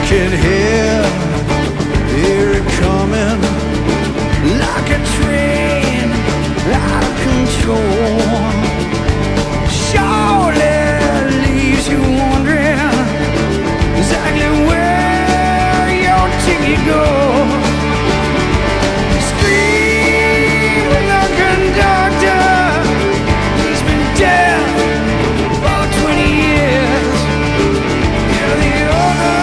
Can hear it coming like a train out of control. Surely leaves you wondering exactly where your ticket goes. Scream the conductor, he's been dead for 20 years. You're the other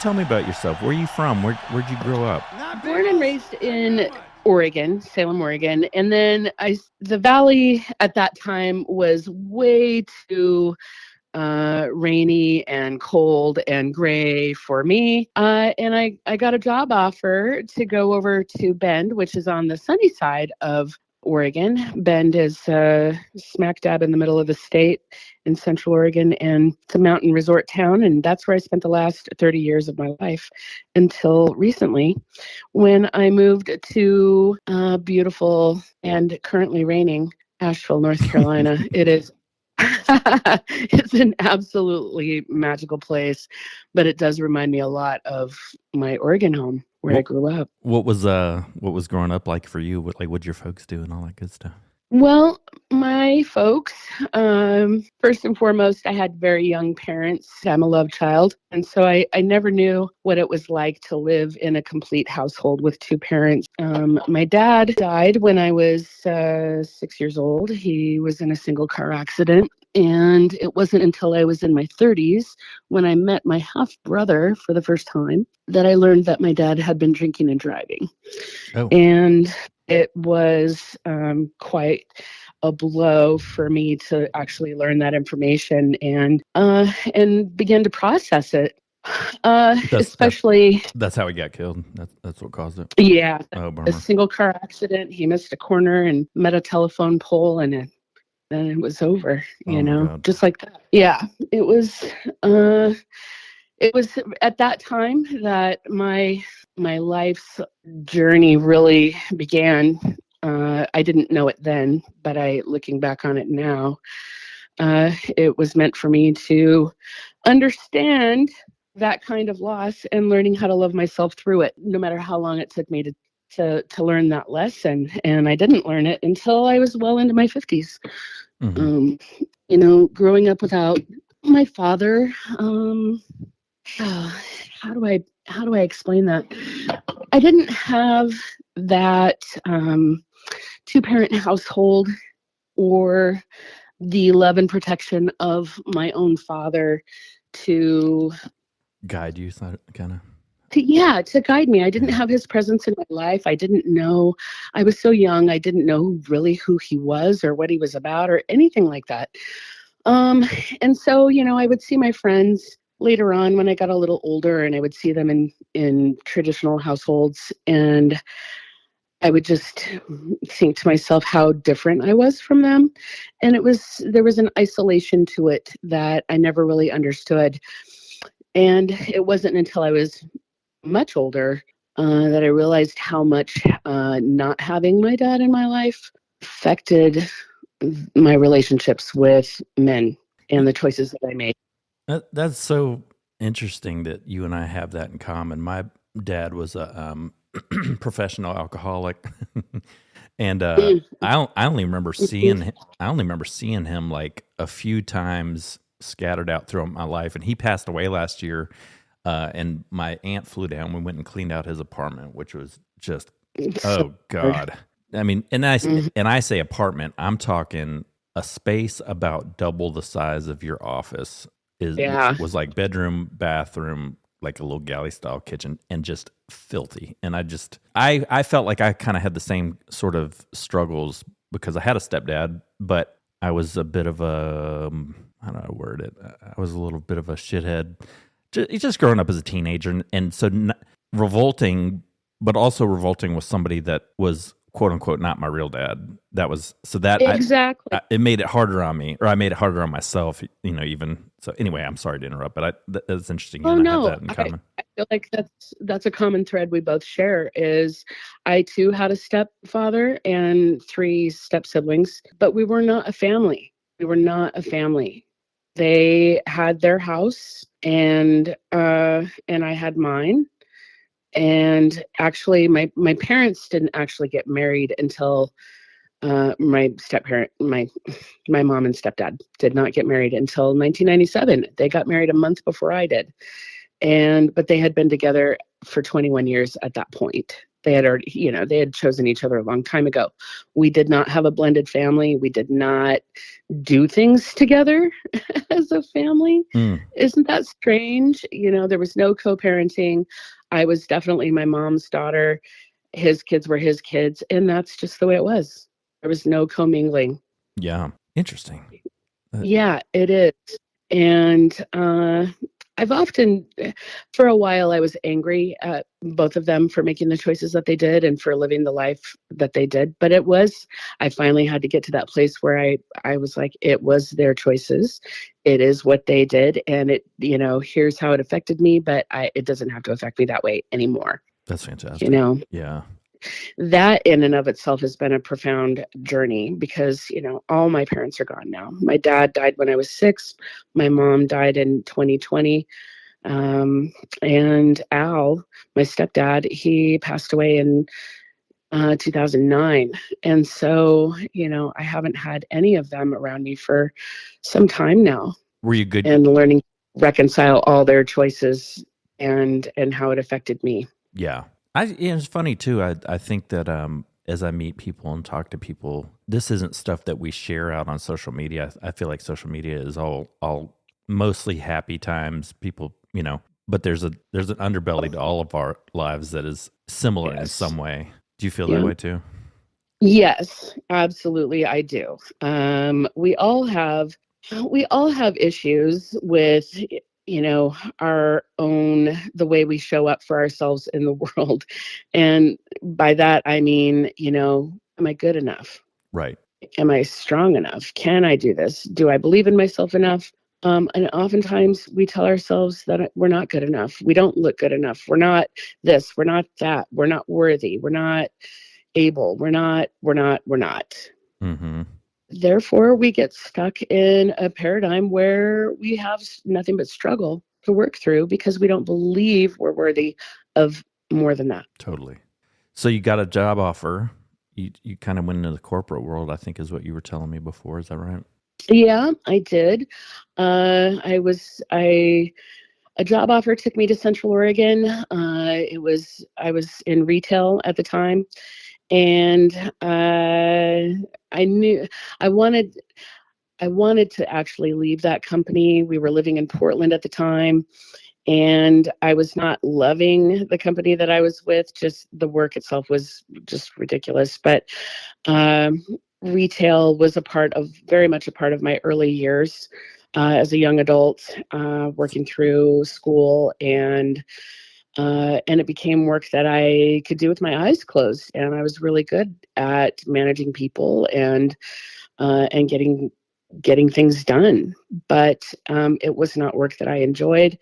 tell me about yourself. Where are you from? Where'd you grow up? Born and raised in Oregon, Salem, Oregon. And then the valley at that time was way too rainy and cold and gray for me. And I got a job offer to go over to Bend, which is on the sunny side of Oregon. Bend is smack dab in the middle of the state in Central Oregon, and it's a mountain resort town. And that's where I spent the last 30 years of my life until recently when I moved to beautiful and currently raining Asheville, North Carolina. It is it's an absolutely magical place, but it does remind me a lot of my Oregon home where I grew up. What was growing up like for you? What'd your folks do and all that good stuff? Well, my folks, first and foremost, I had very young parents. I'm a love child. And so I never knew what it was like to live in a complete household with two parents. My dad died when I was 6 years old. He was in a single car accident. And it wasn't until I was in my 30s when I met my half brother for the first time that I learned that my dad had been drinking and driving. Oh. And it was quite a blow for me to actually learn that information and begin to process it. Especially that's how he got killed. That's what caused it. Yeah. Oh, bummer. A single car accident. He missed a corner and met a telephone pole, and then it was over, just like that. Yeah, it was at that time that my life's journey really began. I didn't know it then, but looking back on it now, it was meant for me to understand that kind of loss and learning how to love myself through it, no matter how long it took me to learn that lesson. And I didn't learn it until I was well into my 50s. Mm-hmm. Growing up without my father, how do I explain that? I didn't have that two-parent household or the love and protection of my own father to guide you, kind of. To guide me. I didn't have his presence in my life. I didn't know. I was so young. I didn't know really who he was or what he was about or anything like that. And so, I would see my friends later on when I got a little older, and I would see them in traditional households, and I would just think to myself how different I was from them. And there was an isolation to it that I never really understood. And it wasn't until I was much older that I realized how much not having my dad in my life affected my relationships with men and the choices that I made. That's so interesting that you and I have that in common. My dad was a professional alcoholic, and I only remember seeing him like a few times scattered out throughout my life, and he passed away last year. And my aunt flew down. We went and cleaned out his apartment, which was just, oh God. I mean, and I say apartment, I'm talking a space about double the size of your office was like bedroom, bathroom, like a little galley style kitchen, and just filthy. And I felt like I kind of had the same sort of struggles because I had a stepdad, but I was a bit of I don't know how to word it. I was a little bit of a shithead. Just growing up as a teenager, and so revolting, but also revolting with somebody that was quote unquote not my real dad. That was exactly. It made it harder on me, or I made it harder on myself. Even so. Anyway, I'm sorry to interrupt, but that's interesting. Oh no, I have that in common. I feel like that's a common thread we both share. Is I too had a stepfather and 3 step siblings, but we were not a family. They had their house, and I had mine. And actually, my parents didn't actually get married until my step-parent, my mom and stepdad did not get married until 1997. They got married a month before I did, but they had been together for 21 years at that point. They had already, they had chosen each other a long time ago. We did not have a blended family. We did not do things together as a family. Mm. Isn't that strange? There was no co-parenting. I was definitely my mom's daughter. His kids were his kids. And that's just the way it was. There was no commingling. Yeah. Interesting. Yeah, it is. And I've often, for a while, I was angry at both of them for making the choices that they did and for living the life that they did. But I finally had to get to that place where I was like, it was their choices. It is what they did. And here's how it affected me, but it doesn't have to affect me that way anymore. That's fantastic. Yeah. That in and of itself has been a profound journey because, all my parents are gone now. My dad died when I was 6. My mom died in 2020. And Al, my stepdad, he passed away in 2009. And so, I haven't had any of them around me for some time now. Were you good? And learning to reconcile all their choices and how it affected me. Yeah. It's funny too. I think that as I meet people and talk to people, this isn't stuff that we share out on social media. I feel like social media is all mostly happy times. People, but there's an underbelly to all of our lives that is similar in some way. Do you feel that way too? Yes, absolutely, I do. We all have issues with our own, the way we show up for ourselves in the world. And by that, I mean, am I good enough? Right. Am I strong enough? Can I do this? Do I believe in myself enough? And oftentimes we tell ourselves that we're not good enough. We don't look good enough. We're not this, we're not that. We're not worthy. We're not able. We're not. Mm-hmm. Therefore, we get stuck in a paradigm where we have nothing but struggle to work through because we don't believe we're worthy of more than that. Totally. So you got a job offer. You kind of went into the corporate world, I think is what you were telling me before. Is that right? Yeah, I did. A job offer took me to Central Oregon. I was in retail at the time. And I knew I wanted to actually leave that company. We were living in Portland at the time, and I was not loving the company that I was with. Just the work itself was just ridiculous. But retail was very much a part of my early years as a young adult, working through school and it became work that I could do with my eyes closed, and I was really good at managing people and getting things done. But it was not work that I enjoyed.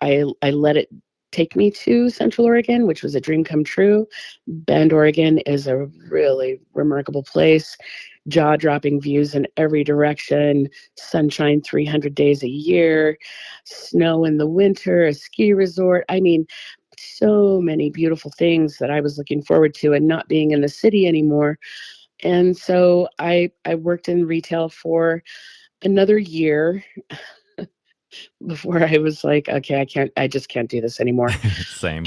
I let it take me to Central Oregon, which was a dream come true. Bend, Oregon is a really remarkable place. Jaw-dropping views in every direction, sunshine 300 days a year, snow in the winter, a ski resort. I mean, so many beautiful things that I was looking forward to and not being in the city anymore. And so I worked in retail for another year before I was like, okay, I just can't do this anymore. Same.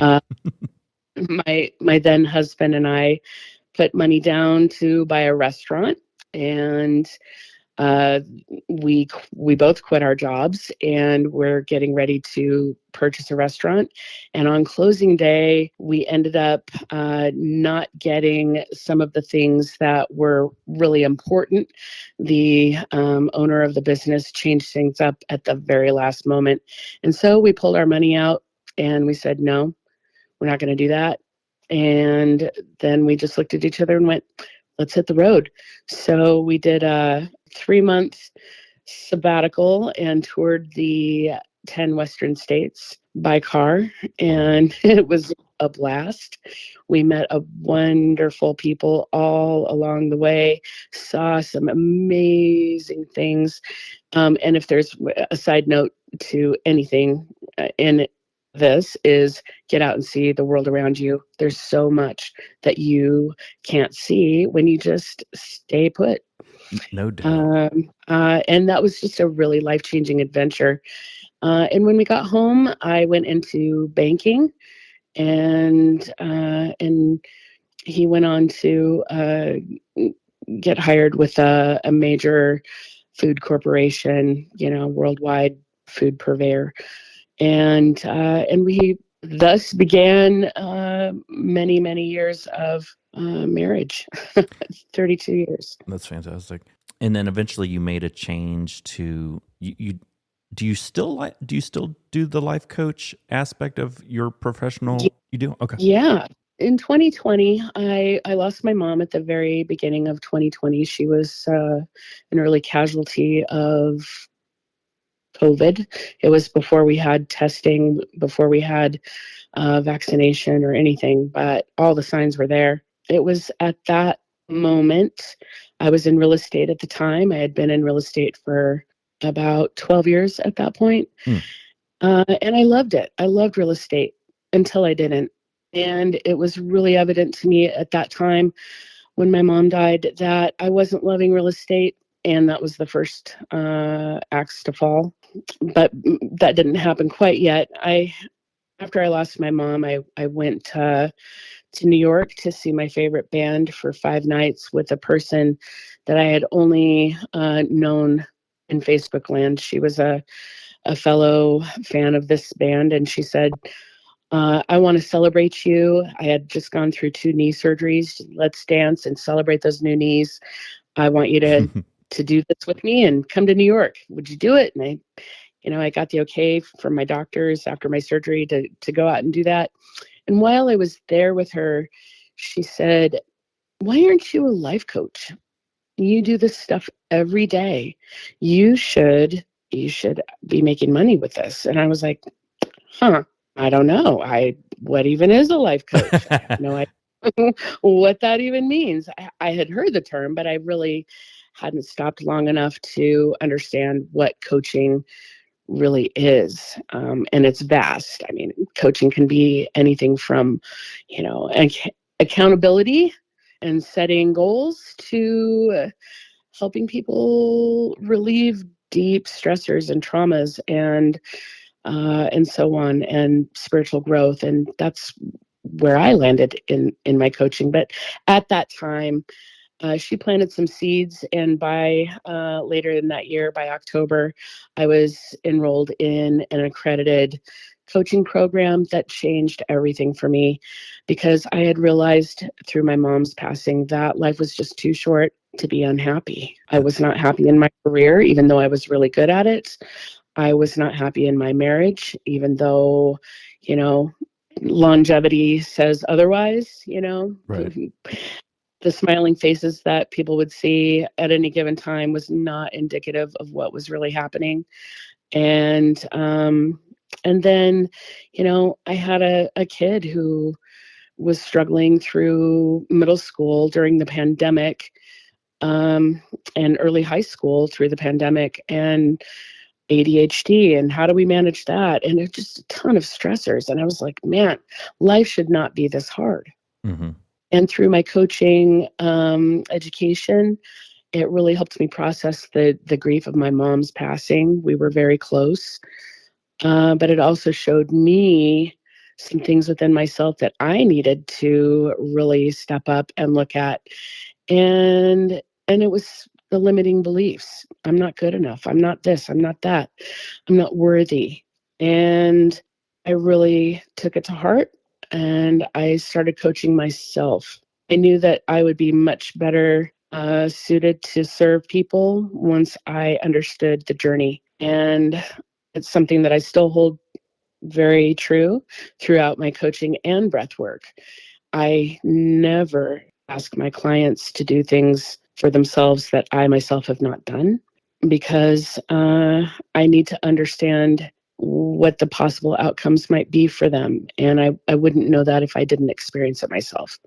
My then husband and I put money down to buy a restaurant, and we both quit our jobs, and we're getting ready to purchase a restaurant. And on closing day, we ended up not getting some of the things that were really important. The owner of the business changed things up at the very last moment, and so we pulled our money out and we said, no, we're not going to do that. And then we just looked at each other and went, let's hit the road. So we did a 3-month sabbatical and toured the 10 Western states by car. And it was a blast. We met a wonderful people all along the way, saw some amazing things. And if there's a side note to anything in this is get out and see the world around you. There's so much that you can't see when you just stay put. No doubt. And that was just a really life-changing adventure. And when we got home, I went into banking and he went on to get hired with a major food corporation, worldwide food purveyor, and we thus began many years of marriage, 32 years. That's fantastic. And then eventually you made a change to you. Do you still do the life coach aspect of your professional? You do? Okay. Yeah. In 2020, I lost my mom at the very beginning of 2020. She was an early casualty of COVID. It was before we had testing, before we had vaccination or anything, but all the signs were there. It was at that moment. I was in real estate at the time. I had been in real estate for about 12 years at that point. And I loved it. I loved real estate until I didn't. And it was really evident to me at that time when my mom died that I wasn't loving real estate. And that was the first axe to fall. But that didn't happen quite yet. After I lost my mom, I went to New York to see my favorite band for 5 nights with a person that I had only known in Facebook land. She was a fellow fan of this band, and she said, I want to celebrate you. I had just gone through 2 knee surgeries. Let's dance and celebrate those new knees. I want you to do this with me and come to New York. Would you do it? And I got the okay from my doctors after my surgery to go out and do that. And while I was there with her, she said, why aren't you a life coach? You do this stuff every day. You should be making money with this. And I was like, I don't know. What even is a life coach? I have no idea what that even means. I had heard the term, but I really hadn't stopped long enough to understand what coaching really is. And it's vast. I mean, coaching can be anything from, accountability and setting goals to helping people relieve deep stressors and traumas and so on, and spiritual growth. And that's where I landed in my coaching. But at that time, she planted some seeds, and by later in that year, by October, I was enrolled in an accredited coaching program that changed everything for me, because I had realized through my mom's passing that life was just too short to be unhappy. I was not happy in my career, even though I was really good at it. I was not happy in my marriage, even though, longevity says otherwise, Right. The smiling faces that people would see at any given time was not indicative of what was really happening. And then, I had a kid who was struggling through middle school during the pandemic, and early high school through the pandemic, and ADHD, and how do we manage that? And it's just a ton of stressors. And I was like, man, life should not be this hard. Mm-hmm. And through my coaching education, it really helped me process the grief of my mom's passing. We were very close, but it also showed me some things within myself that I needed to really step up and look at. And it was the limiting beliefs. I'm not good enough. I'm not this. I'm not that. I'm not worthy. And I really took it to heart, and I started coaching myself. I knew that I would be much better suited to serve people once I understood the journey. And it's something that I still hold very true throughout my coaching and breath work. I never ask my clients to do things for themselves that I myself have not done, because I need to understand what the possible outcomes might be for them. And I wouldn't know that if I didn't experience it myself.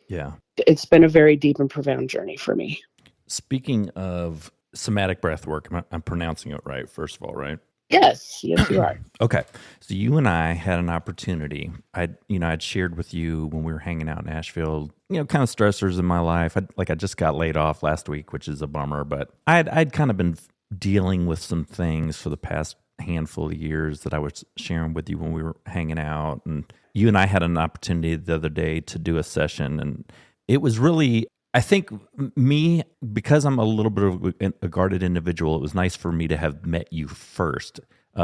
Yeah. It's been a very deep and profound journey for me. Speaking of somatic breathwork, I'm pronouncing it right, first of all, right? Yes, you are. Okay. So you and I had an opportunity. I'd shared with you when we were hanging out in Asheville, kind of stressors in my life. I just got laid off last week, which is a bummer, but I'd kind of been dealing with some things for the past handful of years that I was sharing with you when we were hanging out. And you and I had an opportunity the other day to do a session. And it was really, I think me, because I'm a little bit of a guarded individual, it was nice for me to have met you first.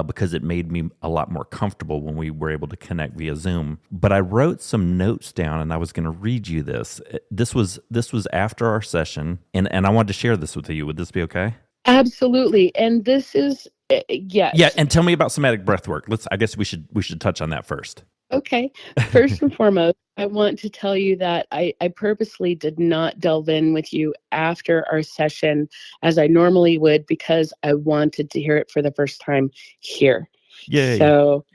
Because it made me a lot more comfortable when we were able to connect via Zoom. But I wrote some notes down, and I was going to read you this. This was after our session, and I wanted to share this with you. Would this be okay? Absolutely. And this is yes. Yeah, and tell me about somatic breathwork. I guess we should touch on that first. Okay. First and foremost, I want to tell you that I purposely did not delve in with you after our session as I normally would, because I wanted to hear it for the first time here. Yay. So,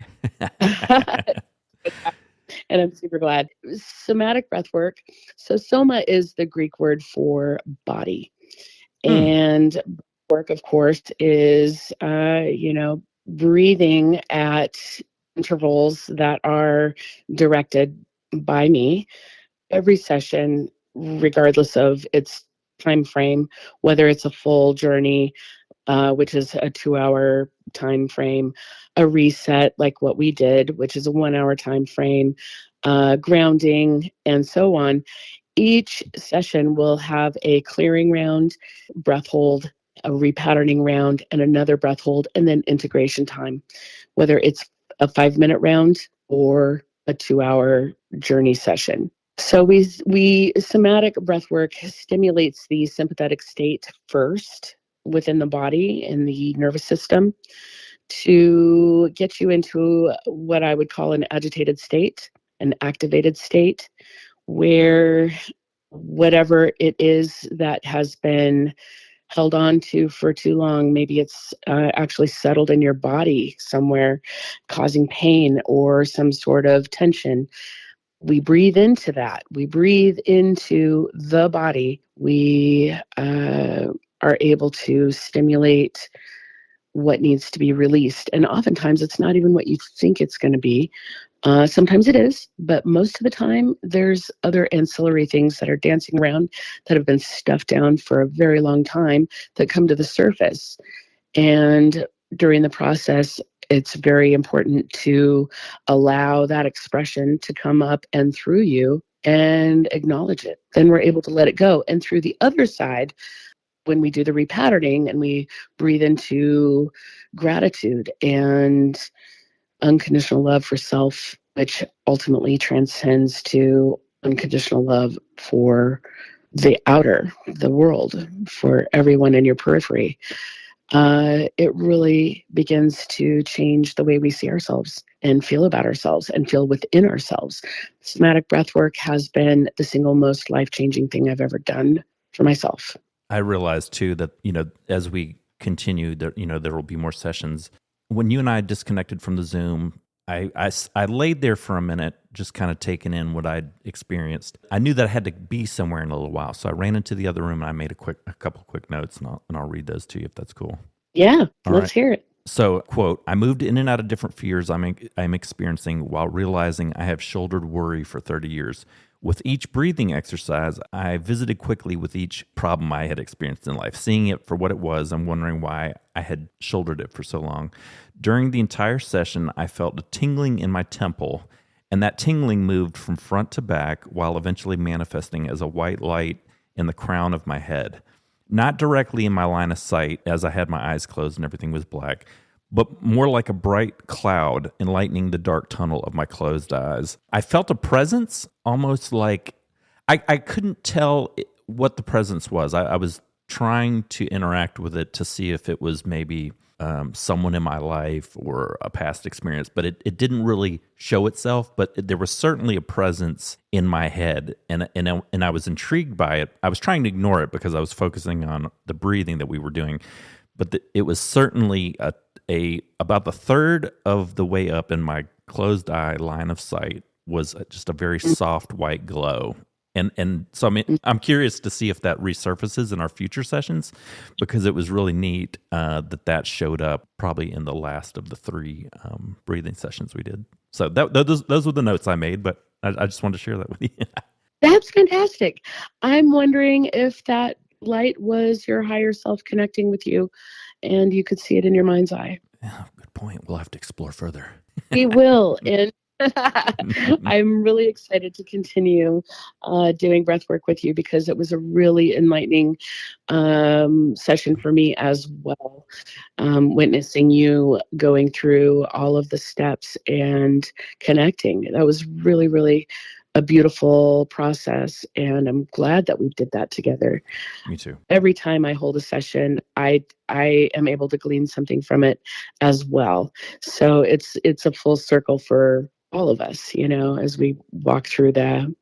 and I'm super glad. Somatic breathwork. So soma is the Greek word for body. And work, of course, is, breathing at intervals that are directed by me every session, regardless of its time frame, whether it's a full journey, which is a 2-hour time frame, a reset like what we did, which is a 1-hour time frame, grounding, and so on. Each session will have a clearing round, breath hold, a repatterning round, and another breath hold, and then integration time, whether it's a 5-minute round or a 2-hour journey session. So we somatic breathwork stimulates the sympathetic state first within the body and the nervous system to get you into what I would call an agitated state, an activated state, where whatever it is that has been held on to for too long, maybe it's actually settled in your body somewhere, causing pain or some sort of tension. We breathe into that. We breathe into the body. We are able to stimulate what needs to be released. And oftentimes it's not even what you think it's going to be. Sometimes it is, but most of the time there's other ancillary things that are dancing around that have been stuffed down for a very long time that come to the surface. And during the process, it's very important to allow that expression to come up and through you and acknowledge it. Then we're able to let it go. And through the other side, when we do the repatterning and we breathe into gratitude and unconditional love for self, which ultimately transcends to unconditional love for the outer, the world, for everyone in your periphery, it really begins to change the way we see ourselves and feel about ourselves and feel within ourselves. Somatic breathwork has been the single most life-changing thing I've ever done for myself. I realized too that, as we continue, there will be more sessions. When you and I disconnected from the Zoom, I laid there for a minute, just kind of taking in what I'd experienced. I knew that I had to be somewhere in a little while, so I ran into the other room and I made a couple quick notes, and I'll read those to you if that's cool. Yeah, let's hear it. So, quote, I moved in and out of different fears I'm experiencing while realizing I have shouldered worry for 30 years. With each breathing exercise, I visited quickly with each problem I had experienced in life, seeing it for what it was and wondering why I had shouldered it for so long. During the entire session, I felt a tingling in my temple, and that tingling moved from front to back while eventually manifesting as a white light in the crown of my head. Not directly in my line of sight as I had my eyes closed and everything was black, but more like a bright cloud enlightening the dark tunnel of my closed eyes. I felt a presence, almost like I couldn't tell what the presence was. I was trying to interact with it to see if it was maybe someone in my life or a past experience, but it didn't really show itself. But there was certainly a presence in my head, and I was intrigued by it. I was trying to ignore it because I was focusing on the breathing that we were doing, but it was certainly about the third of the way up in my closed eye line of sight was just a very soft white glow. And so I'm curious to see if that resurfaces in our future sessions, because it was really neat that showed up probably in the last of the 3 breathing sessions we did. So those were the notes I made, but I just wanted to share that with you. That's fantastic. I'm wondering if that light was your higher self connecting with you and you could see it in your mind's eye. Yeah, good point we'll have to explore further. We will. And I'm really excited to continue doing breath work with you, because it was a really enlightening session for me as well. Witnessing you going through all of the steps and connecting. That was really, really a beautiful process. And I'm glad that we did that together. Me too. Every time I hold a session, I am able to glean something from it as well. So it's a full circle for all of us, as we walk through the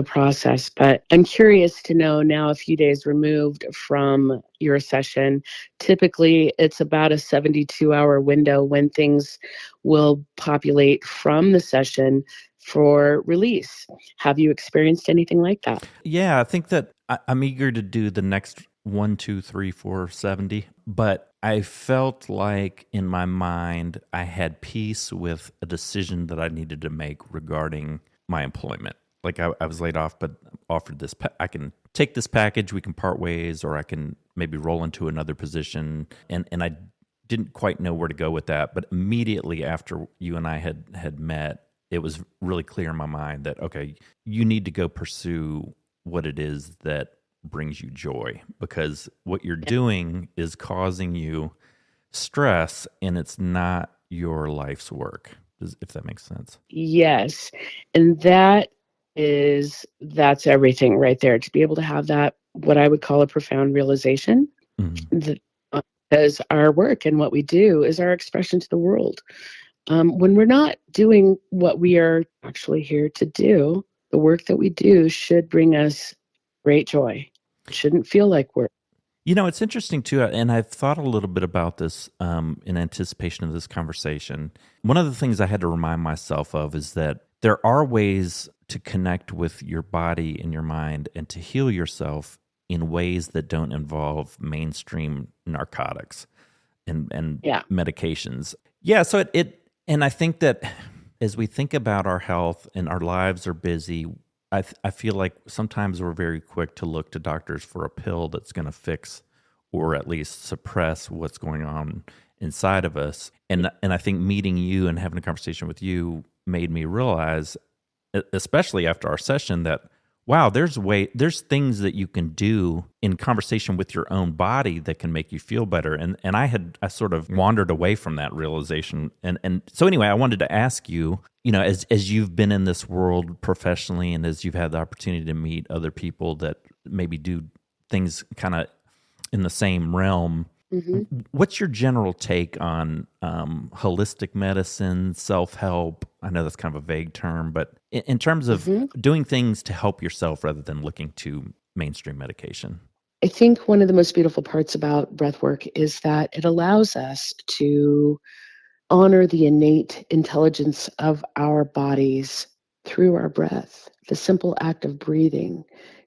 process. But I'm curious to know now, a few days removed from your session, typically it's about a 72-hour window when things will populate from the session for release. Have you experienced anything like that? Yeah, I think that I'm eager to do the next 1, 2, 3, 4, 70, but I felt like in my mind I had peace with a decision that I needed to make regarding my employment. Like I was laid off, but offered this. I can take this package, we can part ways, or I can maybe roll into another position. And I didn't quite know where to go with that. But immediately after you and I had met, it was really clear in my mind that, okay, you need to go pursue what it is that brings you joy, because what you're doing is causing you stress and it's not your life's work, if that makes sense. Yes. And that's everything right there, to be able to have that, what I would call a profound realization, that, because our work and what we do is our expression to the world. When we're not doing what we are actually here to do, the work that we do should bring us great joy. It shouldn't feel like work. It's interesting too, and I've thought a little bit about this in anticipation of this conversation. One of the things I had to remind myself of is that there are ways to connect with your body and your mind and to heal yourself in ways that don't involve mainstream narcotics and medications. Yeah, so and I think that as we think about our health and our lives are busy, I feel like sometimes we're very quick to look to doctors for a pill that's going to fix or at least suppress what's going on inside of us. And I think meeting you and having a conversation with you made me realize, especially after our session, that wow, there's things that you can do in conversation with your own body that can make you feel better. And I sort of wandered away from that realization. And so anyway, I wanted to ask you, as you've been in this world professionally and as you've had the opportunity to meet other people that maybe do things kind of in the same realm, what's your general take on holistic medicine, self-help? I know that's kind of a vague term, but in terms of doing things to help yourself rather than looking to mainstream medication. I think one of the most beautiful parts about breathwork is that it allows us to honor the innate intelligence of our bodies through our breath. The simple act of breathing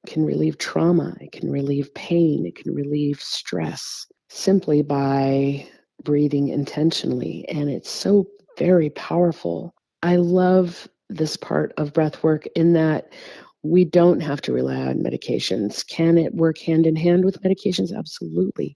can relieve trauma, it can relieve pain, it can relieve stress simply by breathing intentionally. And it's so very powerful. I love this part of breathwork in that we don't have to rely on medications. Can it work hand in hand with medications? Absolutely.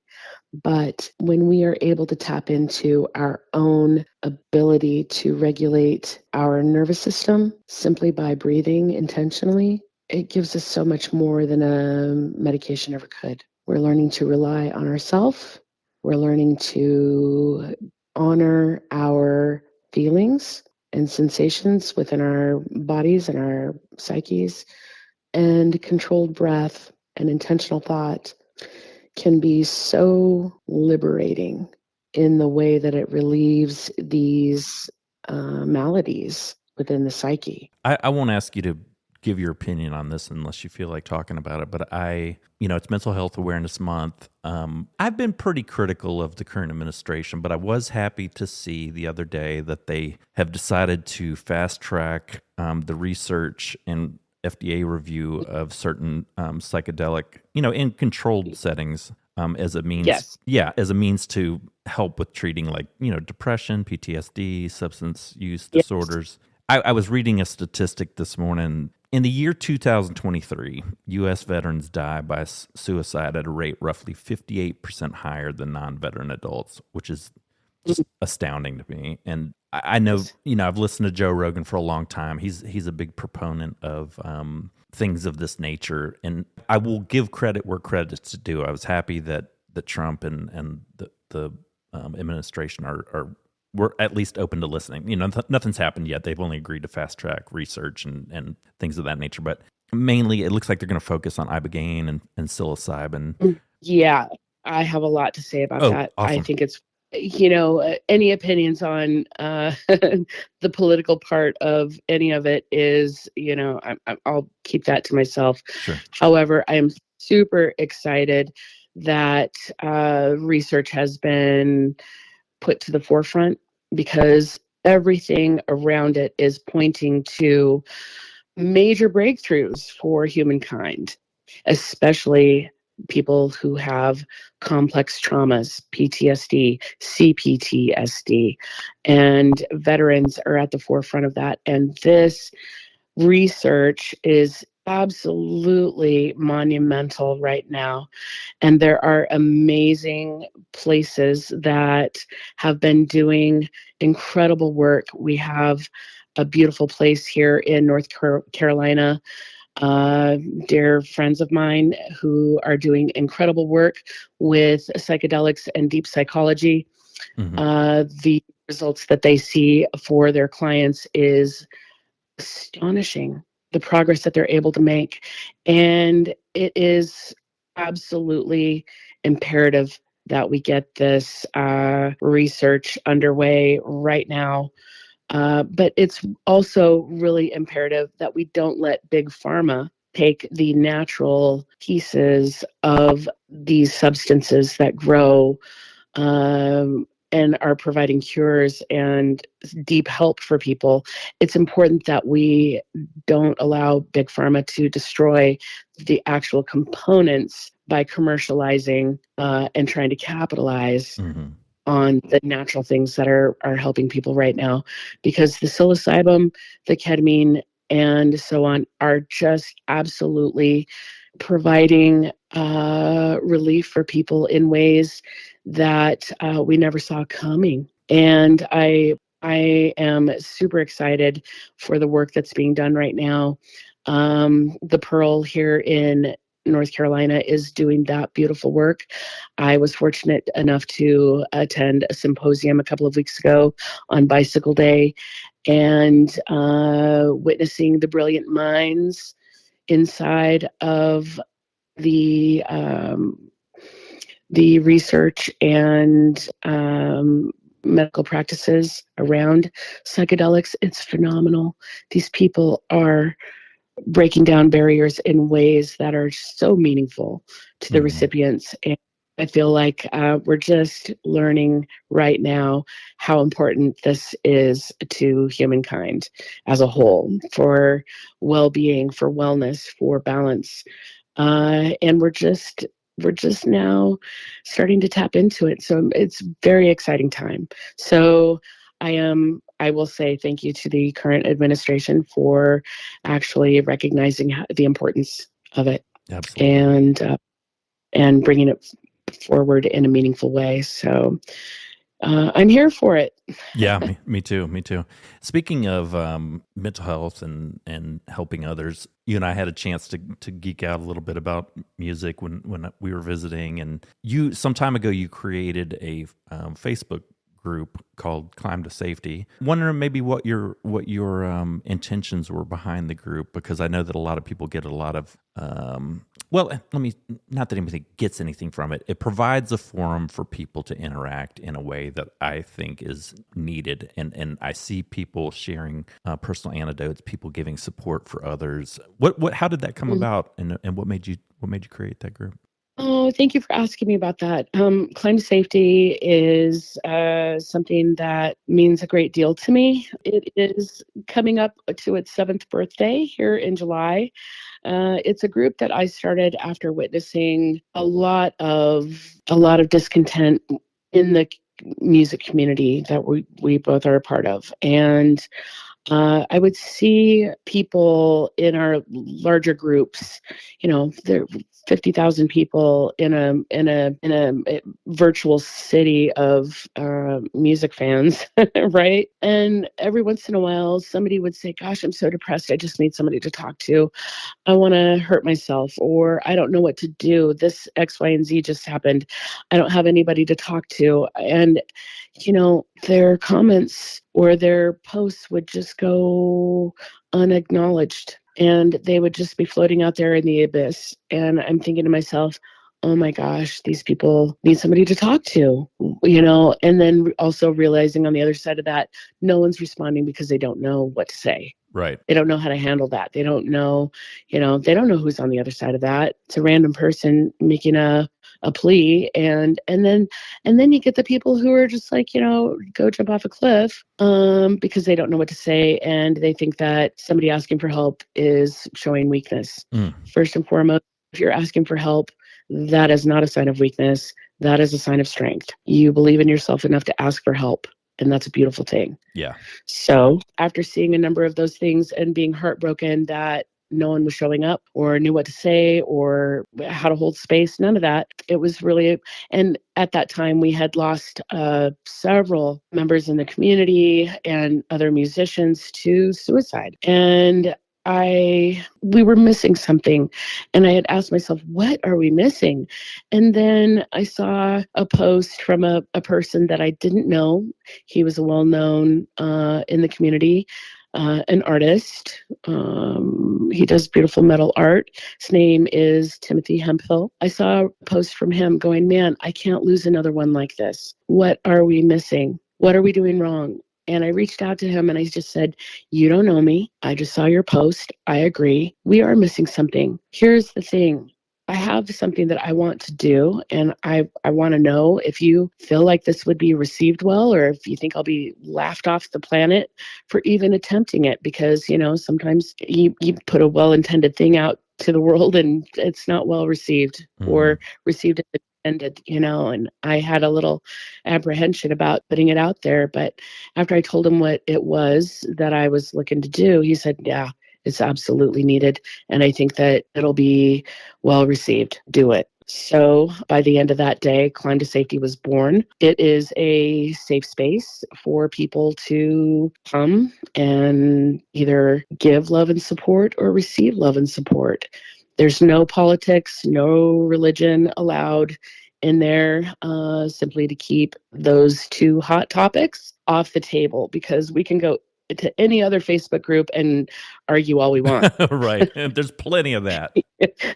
But when we are able to tap into our own ability to regulate our nervous system simply by breathing intentionally, it gives us so much more than a medication ever could. We're learning to rely on ourselves. We're learning to honor our feelings and sensations within our bodies and our psyches. And controlled breath and intentional thought can be so liberating in the way that it relieves these maladies within the psyche. I won't ask you to give your opinion on this unless you feel like talking about it, but it's Mental Health Awareness Month. I've been pretty critical of the current administration, but I was happy to see the other day that they have decided to fast track the research and FDA review of certain psychedelic, in controlled settings as a means, as a means to help with treating depression, PTSD, substance use disorders. I was reading a statistic this morning. In the year 2023, U.S. veterans die by suicide at a rate roughly 58% higher than non-veteran adults, which is just astounding to me. And I know, I've listened to Joe Rogan for a long time. He's a big proponent of things of this nature, and I will give credit where credit's due. I was happy that Trump and the administration were at least open to listening. Nothing's happened yet. They've only agreed to fast track research and things of that nature. But mainly, it looks like they're going to focus on ibogaine and psilocybin. Yeah, I have a lot to say about that. Awesome. I think it's, any opinions on the political part of any of it is, I'll keep that to myself. Sure. However, I am super excited that research has been put to the forefront, because everything around it is pointing to major breakthroughs for humankind, especially people who have complex traumas, PTSD, CPTSD, and veterans are at the forefront of that. And this research is absolutely monumental right now. And there are amazing places that have been doing incredible work. We have a beautiful place here in North Carolina, dear friends of mine who are doing incredible work with psychedelics and deep psychology. The results that they see for their clients is astonishing, the progress that they're able to make. And it is absolutely imperative that we get this research underway right now. But it's also really imperative that we don't let big pharma take the natural pieces of these substances that grow and are providing cures and deep help for people. It's important that we don't allow big pharma to destroy the actual components by commercializing and trying to capitalize on the natural things that are helping people right now, because the psilocybin, the ketamine, and so on are just absolutely providing relief for people in ways that we never saw coming. And I am super excited for the work that's being done right now. The Pearl here in North Carolina is doing that beautiful work. I was fortunate enough to attend a symposium a couple of weeks ago on Bicycle Day, and witnessing the brilliant minds inside of the research and medical practices around psychedelics. It's phenomenal. These people are breaking down barriers in ways that are so meaningful to the recipients. And I feel like we're just learning right now how important this is to humankind as a whole, for well-being, for wellness, for balance. And we're just now starting to tap into it. So it's very exciting time. So I will say thank you to the current administration for actually recognizing the importance of it. Absolutely. And bringing it forward in a meaningful way. So I'm here for it. Yeah, me too. Speaking of mental health and helping others, you and I had a chance to geek out a little bit about music when we were visiting, and you some time ago you created a Facebook group called Climb to Safety. Wondering maybe what your intentions were behind the group, because I know that a lot of people get a lot of not that anybody gets anything from it. It provides a forum for people to interact in a way that I think is needed, and I see people sharing personal anecdotes, people giving support for others. How did that come about, and what made you create that group? Oh, thank you for asking me about that. Climb to Safety is something that means a great deal to me. It is coming up to its 7th birthday here in July. It's a group that I started after witnessing a lot of discontent in the music community that we both are a part of. And I would see people in our larger groups, there 50,000 people in a virtual city of music fans, right? And every once in a while, somebody would say, "Gosh, I'm so depressed. I just need somebody to talk to. I want to hurt myself, or I don't know what to do. This X, Y, and Z just happened. I don't have anybody to talk to." And, their comments or their posts would just go unacknowledged, and they would just be floating out there in the abyss. And I'm thinking to myself, oh my gosh, these people need somebody to talk to, and then also realizing on the other side of that, no one's responding because they don't know what to say. Right. They don't know how to handle that. They don't know, they don't know who's on the other side of that. It's a random person making a plea, and then you get the people who are just like, go jump off a cliff because they don't know what to say, and they think that somebody asking for help is showing weakness. First and foremost, if you're asking for help, that is not a sign of weakness. That is a sign of strength. You believe in yourself enough to ask for help. And that's a beautiful thing. Yeah. So after seeing a number of those things and being heartbroken that no one was showing up or knew what to say or how to hold space, none of that. It was really, and at that time we had lost several members in the community and other musicians to suicide. And we were missing something. And I had asked myself, what are we missing? And then I saw a post from a person that I didn't know. He was a well-known in the community, an artist. He does beautiful metal art. His name is Timothy Hemphill. I saw a post from him going, man, I can't lose another one like this. What are we missing? What are we doing wrong? And I reached out to him and I just said, you don't know me. I just saw your post. I agree. We are missing something. Here's the thing. I have something that I want to do, and I want to know if you feel like this would be received well, or if you think I'll be laughed off the planet for even attempting it, because, sometimes you put a well-intended thing out to the world and it's not well received or received as intended, and I had a little apprehension about putting it out there. But after I told him what it was that I was looking to do, he said, yeah, it's absolutely needed. And I think that it'll be well received. Do it. So by the end of that day, Climb to Safety was born. It is a safe space for people to come and either give love and support or receive love and support. There's no politics, no religion allowed in there, simply to keep those two hot topics off the table, because we can go to any other Facebook group and argue all we want. Right. There's plenty of that.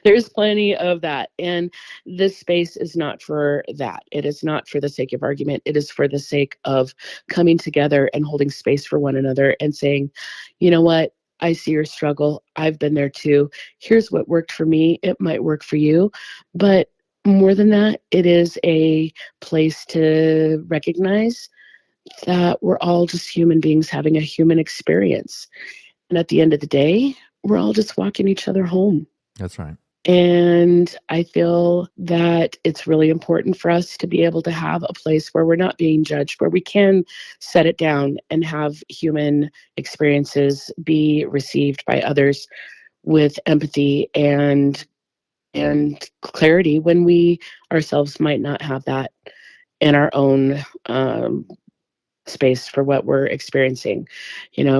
There's plenty of that. And this space is not for that. It is not for the sake of argument. It is for the sake of coming together and holding space for one another and saying, you know what? I see your struggle. I've been there too. Here's what worked for me. It might work for you. But more than that, it is a place to recognize that we're all just human beings having a human experience. And at the end of the day, we're all just walking each other home. That's right. And I feel that it's really important for us to be able to have a place where we're not being judged, where we can set it down and have human experiences be received by others with empathy and clarity, when we ourselves might not have that in our own space for what we're experiencing.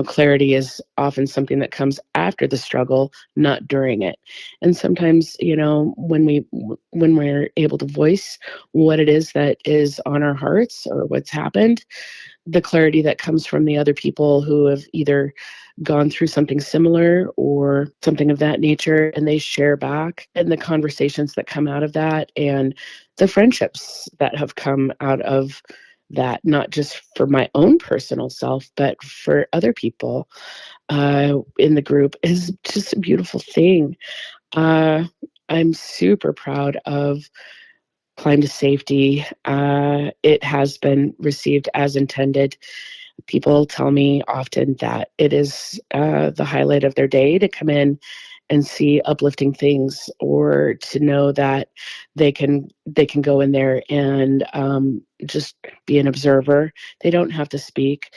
Clarity is often something that comes after the struggle, not during it. And sometimes, when we're able to voice what it is that is on our hearts or what's happened, the clarity that comes from the other people who have either gone through something similar or something of that nature, and they share back, and the conversations that come out of that, and the friendships that have come out of that, not just for my own personal self, but for other people in the group, is just a beautiful thing. I'm super proud of Climb to Safety. It has been received as intended. People tell me often that it is the highlight of their day to come in and see uplifting things, or to know that they can go in there and just be an observer. They don't have to speak.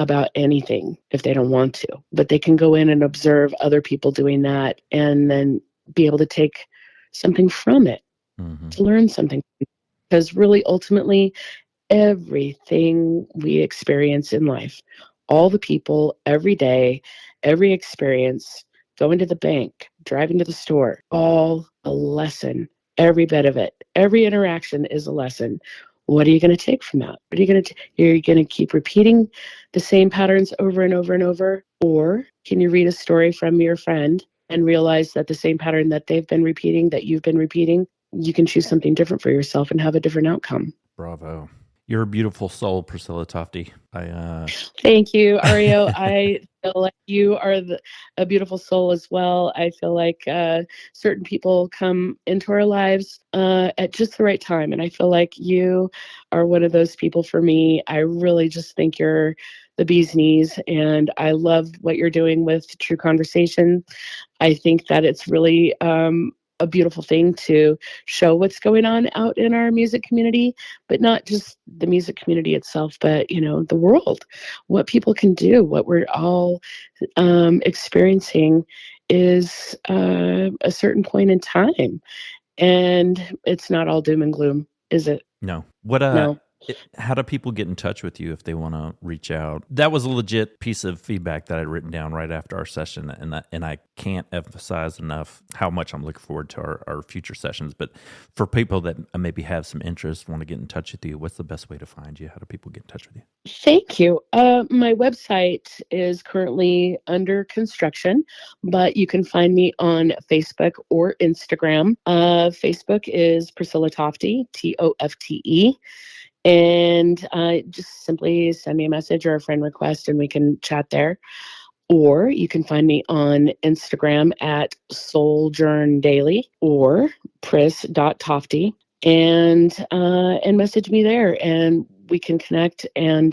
about anything if they don't want to, but they can go in and observe other people doing that and then be able to take something from it, to learn something. Because really, ultimately, everything we experience in life, all the people, every day, every experience, going to the bank, driving to the store, all a lesson, every bit of it. Every interaction is a lesson. What are you going to take from that? What are you going to you're going to keep repeating the same patterns over and over and over? Or can you read a story from your friend and realize that the same pattern that they've been repeating, that you've been repeating, you can choose something different for yourself and have a different outcome. Bravo. You're a beautiful soul, Priscilla Tofte. Thank you, Ario. I feel like you are a beautiful soul as well. I feel like certain people come into our lives at just the right time. And I feel like you are one of those people for me. I really just think you're the bee's knees. And I love what you're doing with True Conversation. I think that it's really a beautiful thing to show what's going on out in our music community, but not just the music community itself, but, the world, what people can do, what we're all experiencing is a certain point in time. And it's not all doom and gloom, is it? No. No. How do people get in touch with you if they want to reach out? That was a legit piece of feedback that I'd written down right after our session, and I can't emphasize enough how much I'm looking forward to our future sessions. But for people that maybe have some interest, want to get in touch with you, what's the best way to find you? How do people get in touch with you? Thank you. My website is currently under construction, but you can find me on Facebook or Instagram. Facebook is Priscilla Tofte, Tofte. And just simply send me a message or a friend request and we can chat there. Or you can find me on Instagram at Souljourn Daily or pris.tofte and message me there, and we can connect and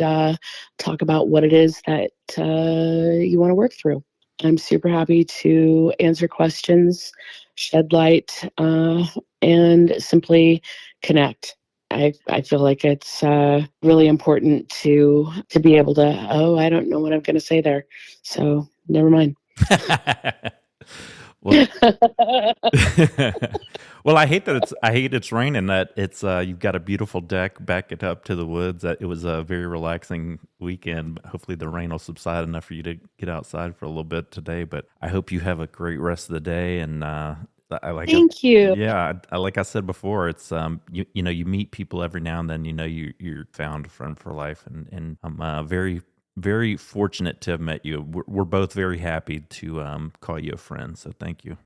talk about what it is that you want to work through. I'm super happy to answer questions, shed light, and simply connect. I feel like it's really important to be able to, I don't know what I'm going to say there. So never mind. Well, well, I hate it's raining. That it's you've got a beautiful deck, back it up to the woods. It was a very relaxing weekend. Hopefully the rain will subside enough for you to get outside for a little bit today. But I hope you have a great rest of the day. And Thank you. Yeah, like I said before, it's you meet people every now and then. You're found a friend for life, and I'm very, very fortunate to have met you. We're both very happy to call you a friend. So thank you.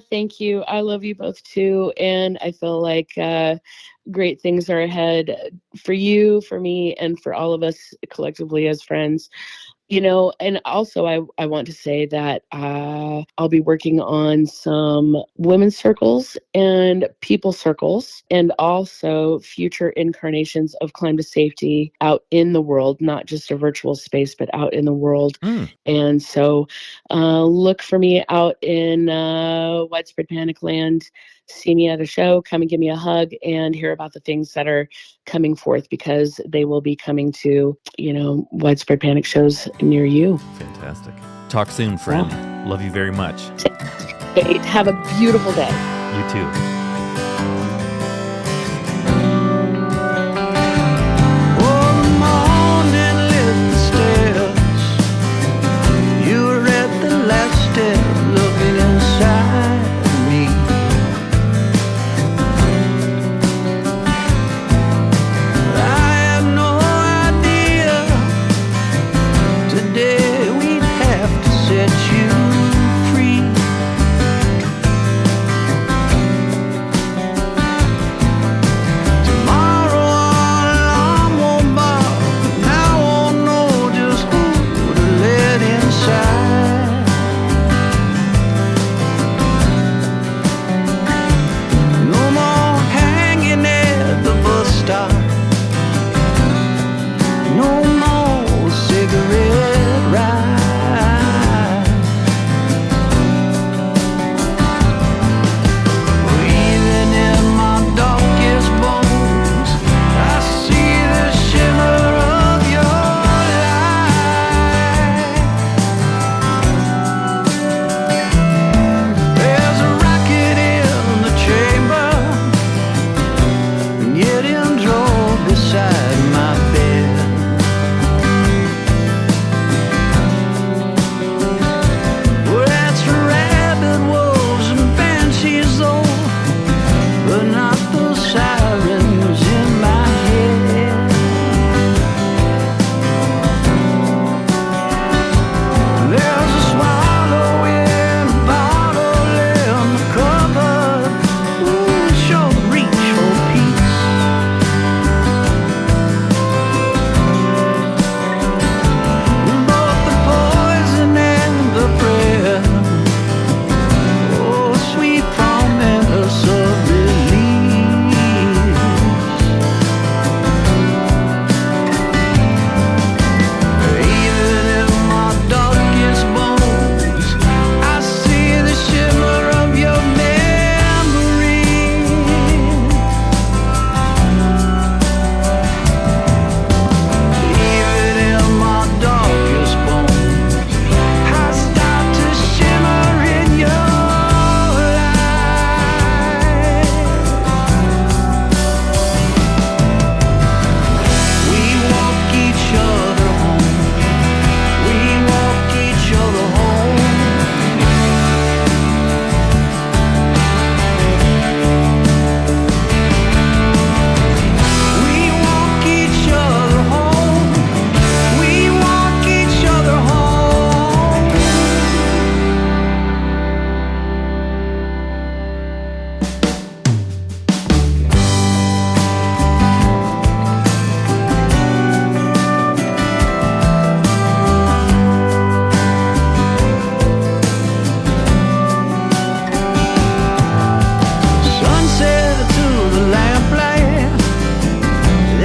Thank you. I love you both too, and I feel like great things are ahead for you, for me, and for all of us collectively as friends. And also I want to say that I'll be working on some women's circles and people circles, and also future incarnations of Climb to Safety out in the world, not just a virtual space, but out in the world. And so look for me out in Widespread Panic Land. See me at a show, come and give me a hug, and hear about the things that are coming forth, because they will be coming to, Widespread Panic shows near you. Fantastic. Talk soon, friend. Yeah. Love you very much. Have a beautiful day. You too.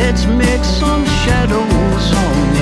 Let's make some shadows on